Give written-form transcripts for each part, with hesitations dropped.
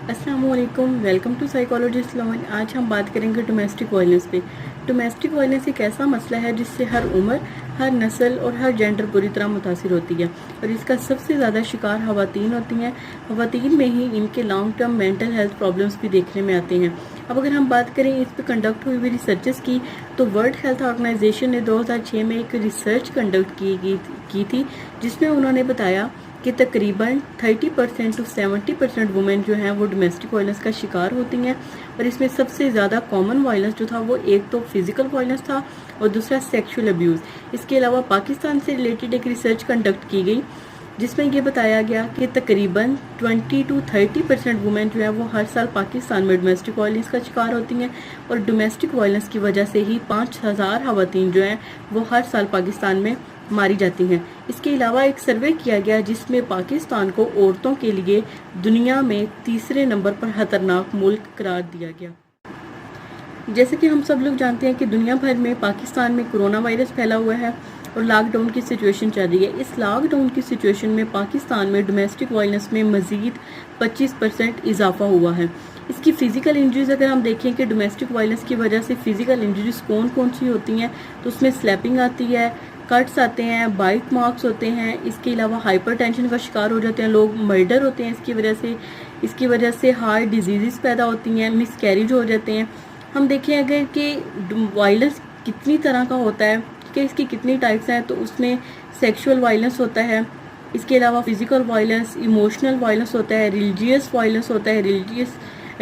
अस्सलाम वालेकुम, welcome to psychologist lawn. आज हम बात करेंगे डोमेस्टिक वायलेंस पे। डोमेस्टिक वायलेंस एक ऐसा मसला है जिससे हर उम्र, हर नस्ल और हर जेंडर बुरी तरह मुतासिर होती है और इसका सबसे ज़्यादा शिकार ख़वातीन होती हैं। ख़वातीन में ही इनके long term mental health problems भी देखने में आते हैं। अब अगर हम बात करें इस पर कंडक्ट हुई हुई रिसर्चेस की, तो वर्ल्ड हेल्थ ऑर्गेनाइजेशन ने 2006 में एक रिसर्च कंडक्ट की थी जिसमें उन्होंने बताया कि तकरीबन 30% टू 70% वुमेन जो हैं वो डोमेस्टिक वायलेंस का शिकार होती हैं। और इसमें सबसे ज़्यादा कॉमन वायलेंस जो था वो एक तो फिज़िकल वायलेंस था और दूसरा सेक्सुअल अब्यूज़। इसके अलावा पाकिस्तान से रिलेटेड एक रिसर्च कंडक्ट की गई जिसमें ये बताया गया कि तकरीबन 20 टू 30% वुमेन जो है वो हर साल पाकिस्तान में डोमेस्टिक वायलेंस का शिकार होती हैं और डोमेस्टिक वायलेंस की वजह से ही 5000 ख़वातीन जो हैं वो हर साल पाकिस्तान में मारी जाती हैं। इसके अलावा एक सर्वे किया गया जिसमें पाकिस्तान को औरतों के लिए दुनिया में तीसरे नंबर पर खतरनाक मुल्क करार दिया गया। जैसे कि हम सब लोग जानते हैं कि दुनिया भर में पाकिस्तान में कोरोना वायरस फैला हुआ है और लॉकडाउन की सिचुएशन चल रही है। इस लॉकडाउन की सिचुएशन में पाकिस्तान में डोमेस्टिक वायलेंस में मज़ीद 25% इजाफा हुआ है। इसकी फ़िज़िकल इंजरीज़ अगर हम देखें कि डोमेस्टिक वायलेंस की वजह से फ़िज़िकल इंजरीज़ कौन कौन सी होती हैं, तो उसमें स्लैपिंग आती है, कट्स आते हैं, बाइट मार्क्स होते हैं। इसके अलावा हाइपरटेंशन का शिकार हो जाते हैं लोग, मर्डर होते हैं इसकी वजह से हार्ट डिजीज़ पैदा होती हैं, मिसकैरेज हो जाते हैं। हम देखें अगर कि वायलेंस कितनी तरह का होता है, कि इसकी कितनी टाइप्स हैं, तो उसमें सेक्सुअल वायलेंस होता है, इसके अलावा फिज़िकल वायलेंस, इमोशनल वायलेंस होता है, रिलीजियस वायलेंस होता है।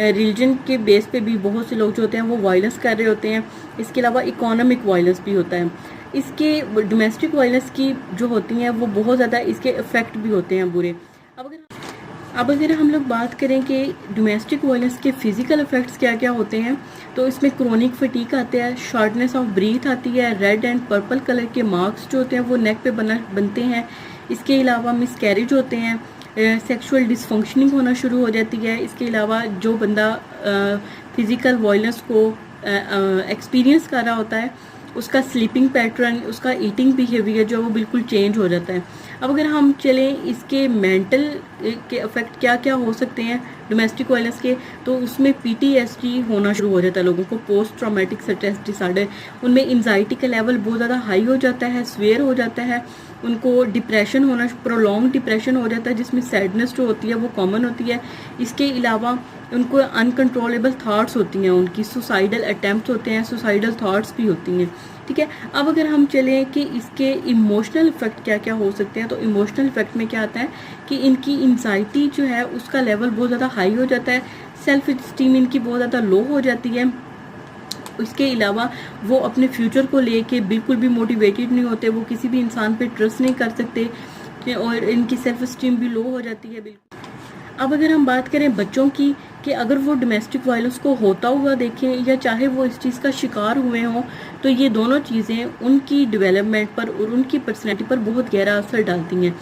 रिलीजन के बेस पे भी बहुत से लोग जो होते हैं वो वायलेंस कर रहे होते हैं। इसके अलावा इकोनॉमिक वायलेंस भी होता है। इसके डोमेस्टिक वायलेंस की जो होती हैं वो बहुत ज़्यादा इसके इफ़ेक्ट भी होते हैं बुरे। अब अगर हम लोग बात करें कि डोमेस्टिक वायलेंस के फ़िज़िकल इफ़ेक्ट्स क्या क्या होते हैं, तो इसमें क्रोनिक फटीग आते हैं, शॉर्टनेस ऑफ ब्रीथ आती है, रेड एंड पर्पल कलर के मार्क्स जो होते हैं वो नेक पे बनते हैं। इसके अलावा मिसकैरेज होते हैं, सेक्सुअल डिसफंक्शनिंग होना शुरू हो जाती है। इसके अलावा जो बंदा फ़िज़िकल वायलेंस को एक्सपीरियंस कर रहा होता है उसका स्लीपिंग पैटर्न, उसका ईटिंग बिहेवियर जो है वो बिल्कुल चेंज हो जाता है। अब अगर हम चलें इसके मेंटल के इफ़ेक्ट क्या क्या हो सकते हैं डोमेस्टिक वायलेंस के, तो उसमें पीटीएसडी होना शुरू हो जाता है लोगों को, पोस्ट ट्रॉमेटिक स्ट्रेस डिसऑर्डर। उनमें एंजाइटी का लेवल बहुत ज़्यादा हाई हो जाता है, स्वेयर हो जाता है। उनको डिप्रेशन होना, प्रोलॉन्ग डिप्रेशन हो जाता है जिसमें सैडनेस जो होती है वो कॉमन होती है। इसके अलावा उनको अनकंट्रोलेबल थाट्स होती हैं, उनकी सुसाइडल अटैम्प्ट होते हैं, सुसाइडल थाट्स भी होती हैं। ठीक है, अब अगर हम चलें कि इसके इमोशनल इफ़ेक्ट क्या क्या हो सकते हैं, तो इमोशनल इफ़ेक्ट में क्या आता है कि इनकी एंजाइटी जो है उसका लेवल बहुत ज़्यादा हाई हो जाता है, सेल्फ स्टीम इनकी बहुत ज़्यादा लो हो जाती है। इसके अलावा वो अपने फ्यूचर को लेके बिल्कुल भी मोटिवेटेड नहीं होते, वो किसी भी इंसान पे ट्रस्ट नहीं कर सकते और इनकी सेल्फ स्टीम भी लो हो जाती है बिल्कुल। अब अगर हम बात करें बच्चों की, कि अगर वो डोमेस्टिक वायलेंस को होता हुआ देखें या चाहे वो इस चीज़ का शिकार हुए हों, तो ये दोनों चीज़ें उनकी डेवलपमेंट पर और उनकी पर्सनैलिटी पर बहुत गहरा असर डालती हैं।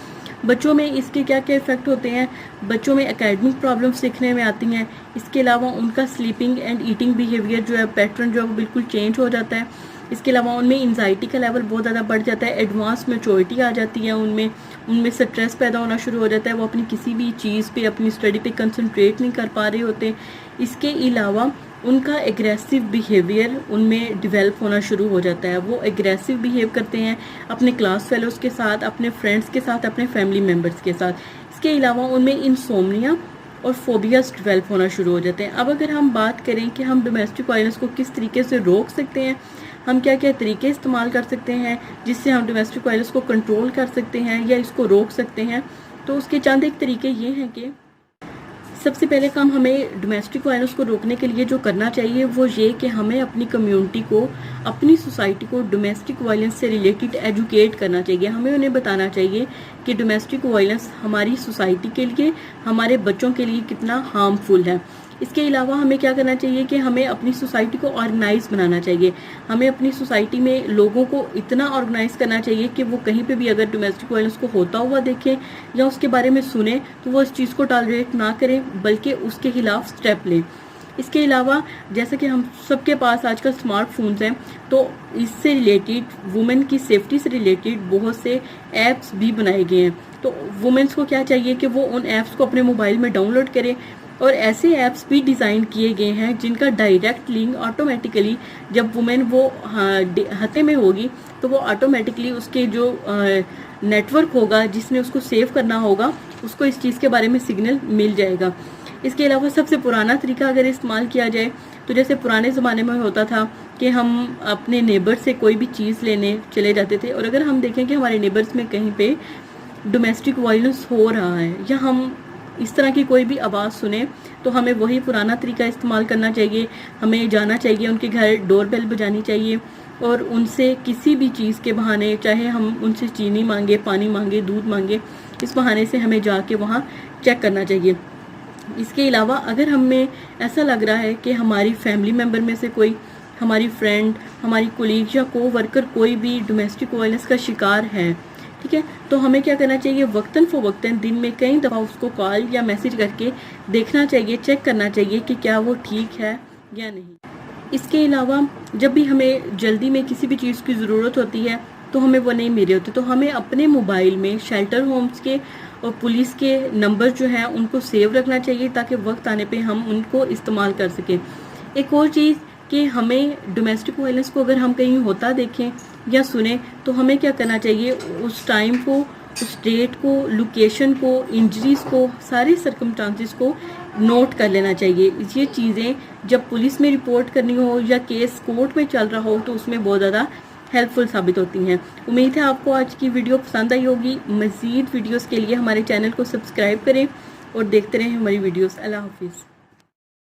बच्चों में इसके क्या क्या इफ़ेक्ट होते हैं, बच्चों में एकेडमिक प्रॉब्लम्स देखने में आती हैं। इसके अलावा उनका स्लीपिंग एंड ईटिंग बिहेवियर जो है, पैटर्न जो है वो बिल्कुल चेंज हो जाता है। इसके अलावा उनमें एंजाइटी का लेवल बहुत ज़्यादा बढ़ जाता है, एडवांस मैच्योरिटी आ जाती है उनमें स्ट्रेस पैदा होना शुरू हो जाता है, वो अपनी किसी भी चीज़ पे, अपनी स्टडी पे कंसंट्रेट नहीं कर पा रहे होते। इसके अलावा उनका एग्रेसिव बिहेवियर उनमें डेवलप होना शुरू हो जाता है, वो एग्रेसिव बिहेव करते हैं अपने क्लास फेलोज़ के साथ, अपने फ्रेंड्स के साथ, अपने फैमिली मेम्बर्स के साथ। इसके अलावा उनमें इंसोम्निया और फोबियाज डेवलप होना शुरू हो जाते हैं। अब अगर हम बात करें कि हम डोमेस्टिक वायलेंस को किस तरीके से रोक सकते हैं, हम क्या क्या तरीके इस्तेमाल कर सकते हैं जिससे हम डोमेस्टिक वायलेंस को कंट्रोल कर सकते हैं या इसको रोक सकते हैं, तो उसके चंद एक तरीके ये हैं कि सबसे पहले काम हमें डोमेस्टिक वायलेंस को रोकने के लिए जो करना चाहिए वो ये कि हमें अपनी कम्युनिटी को, अपनी सोसाइटी को डोमेस्टिक वायलेंस से रिलेटेड एजुकेट करना चाहिए। हमें उन्हें बताना चाहिए कि डोमेस्टिक वायलेंस हमारी सोसाइटी के लिए, हमारे बच्चों के लिए कितना हार्मफुल है। इसके अलावा हमें क्या करना चाहिए कि हमें अपनी सोसाइटी को ऑर्गेनाइज बनाना चाहिए। हमें अपनी सोसाइटी में लोगों को इतना ऑर्गेनाइज करना चाहिए कि वो कहीं पे भी अगर डोमेस्टिक वायलेंस को होता हुआ देखें या उसके बारे में सुने तो वो इस चीज़ को टॉलरेट ना करें बल्कि उसके खिलाफ स्टेप लें। इसके अलावा जैसे कि हम सबके पास आजकल स्मार्टफोन्स हैं, तो इससे रिलेटेड, वुमेन की सेफ्टी से रिलेटेड बहुत से ऐप्स भी बनाए गए हैं। तो वुमेन्स को क्या चाहिए कि वो उन ऐप्स को अपने मोबाइल में डाउनलोड करें اور ایسے ایپس بھی ڈیزائن کیے گئے ہیں جن کا ڈائریکٹ لنک آٹومیٹیکلی جب وومن وہ ہتے میں ہوگی تو وہ آٹومیٹکلی اس کے جو نیٹ ورک ہوگا جس نے اس کو سیو کرنا ہوگا اس کو اس چیز کے بارے میں سگنل مل جائے گا۔ اس کے علاوہ سب سے پرانا طریقہ اگر استعمال کیا جائے تو جیسے پرانے زمانے میں ہوتا تھا کہ ہم اپنے نیبر سے کوئی بھی چیز لینے چلے جاتے تھے، اور اگر ہم دیکھیں کہ ہمارے نیبرز میں کہیں پہ ڈومیسٹک وائلنس ہو رہا ہے یا ہم اس طرح کی کوئی بھی آواز سنیں تو ہمیں وہی پرانا طریقہ استعمال کرنا چاہیے۔ ہمیں جانا چاہیے ان کے گھر، ڈور بیل بجانی چاہیے اور ان سے کسی بھی چیز کے بہانے، چاہے ہم ان سے چینی مانگے، پانی مانگے، دودھ مانگے، اس بہانے سے ہمیں جا کے وہاں چیک کرنا چاہیے۔ اس کے علاوہ اگر ہمیں ایسا لگ رہا ہے کہ ہماری فیملی ممبر میں سے کوئی، ہماری فرینڈ، ہماری کولیگ یا کو ورکر کوئی بھی ڈومیسٹک وائلنس کا شکار ہے، ٹھیک ہے، تو ہمیں کیا کرنا چاہیے، وقتاً فوقتاً دن میں کئی دفعہ اس کو کال یا میسج کر کے دیکھنا چاہیے، چیک کرنا چاہیے کہ کیا وہ ٹھیک ہے یا نہیں۔ اس کے علاوہ جب بھی ہمیں جلدی میں کسی بھی چیز کی ضرورت ہوتی ہے تو ہمیں وہ نہیں مل رہے ہوتے، تو ہمیں اپنے موبائل میں شیلٹر ہومز کے اور پولیس کے نمبر جو ہیں ان کو سیو رکھنا چاہیے تاکہ وقت آنے پہ ہم ان کو استعمال کر سکیں۔ ایک اور چیز کہ ہمیں ڈومیسٹک وائلنس کو اگر ہم کہیں ہوتا دیکھیں یا سنیں تو ہمیں کیا کرنا چاہیے، اس ٹائم کو، اس ڈیٹ کو، لوکیشن کو، انجریز کو، ساری سرکمسٹانسز کو نوٹ کر لینا چاہیے۔ یہ چیزیں جب پولیس میں رپورٹ کرنی ہو یا کیس کورٹ میں چل رہا ہو تو اس میں بہت زیادہ ہیلپ فل ثابت ہوتی ہیں۔ امید ہے آپ کو آج کی ویڈیو پسند آئی ہوگی۔ مزید ویڈیوز کے لیے ہمارے چینل کو سبسکرائب کریں اور دیکھتے رہیں ہماری ویڈیوز۔ اللہ حافظ۔